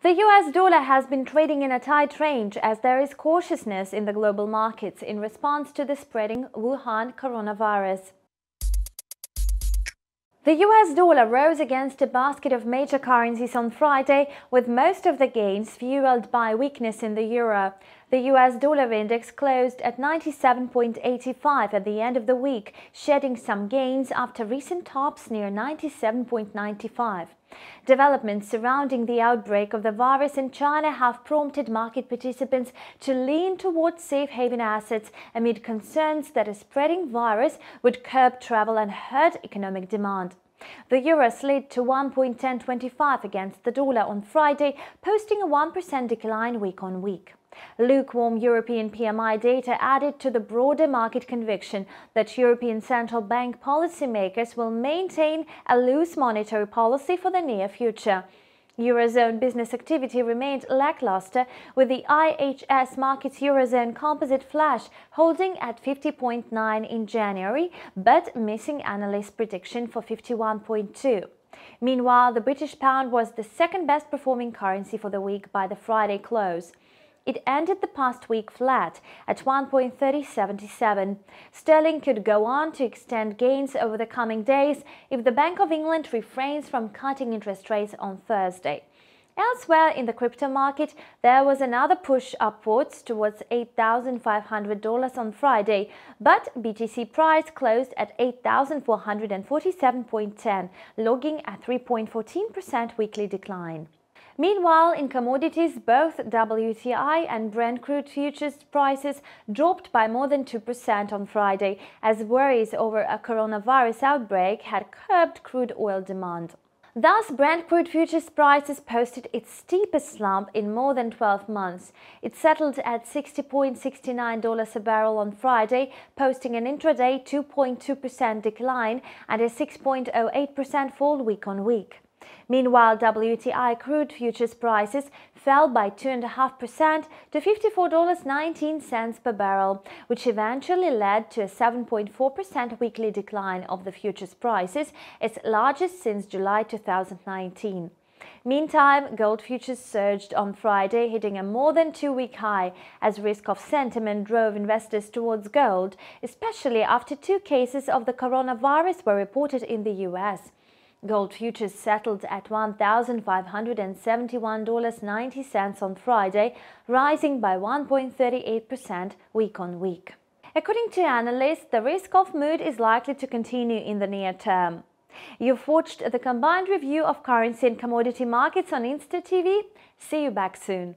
The US dollar has been trading in a tight range as there is cautiousness in the global markets in response to the spreading Wuhan coronavirus. The US dollar rose against a basket of major currencies on Friday, with most of the gains fueled by weakness in the euro. The US dollar index closed at 97.85 at the end of the week, shedding some gains after recent tops near 97.95. Developments surrounding the outbreak of the virus in China have prompted market participants to lean towards safe haven assets amid concerns that a spreading virus would curb travel and hurt economic demand. The euro slid to 1.1025 against the dollar on Friday, posting a 1% decline week on week. Lukewarm European PMI data added to the broader market conviction that European Central Bank policymakers will maintain a loose monetary policy for the near future. Eurozone business activity remained lackluster, with the IHS Markit's Eurozone Composite Flash holding at 50.9 in January, but missing analyst prediction for 51.2. Meanwhile, the British pound was the second best performing currency for the week by the Friday close. It ended the past week flat at 1.3077. Sterling could go on to extend gains over the coming days if the Bank of England refrains from cutting interest rates on Thursday. Elsewhere in the crypto market, there was another push upwards towards $8,500 on Friday, but BTC price closed at 8,447.10, logging a 3.14% weekly decline. Meanwhile, in commodities, both WTI and Brent crude futures prices dropped by more than 2% on Friday, as worries over a coronavirus outbreak had curbed crude oil demand. Thus, Brent crude futures prices posted its steepest slump in more than 12 months. It settled at $60.69 a barrel on Friday, posting an intraday 2.2% decline and a 6.08% fall week on week. Meanwhile, WTI crude futures prices fell by 2.5% to $54.19 per barrel, which eventually led to a 7.4% weekly decline of the futures prices, its largest since July 2019. Meantime, gold futures surged on Friday, hitting a more than two-week high as risk-off sentiment drove investors towards gold, especially after two cases of the coronavirus were reported in the US. Gold futures settled at $1,571.90 on Friday, rising by 1.38% week on week. According to analysts, the risk-off mood is likely to continue in the near term. You've watched the combined review of currency and commodity markets on InstaTV. See you back soon.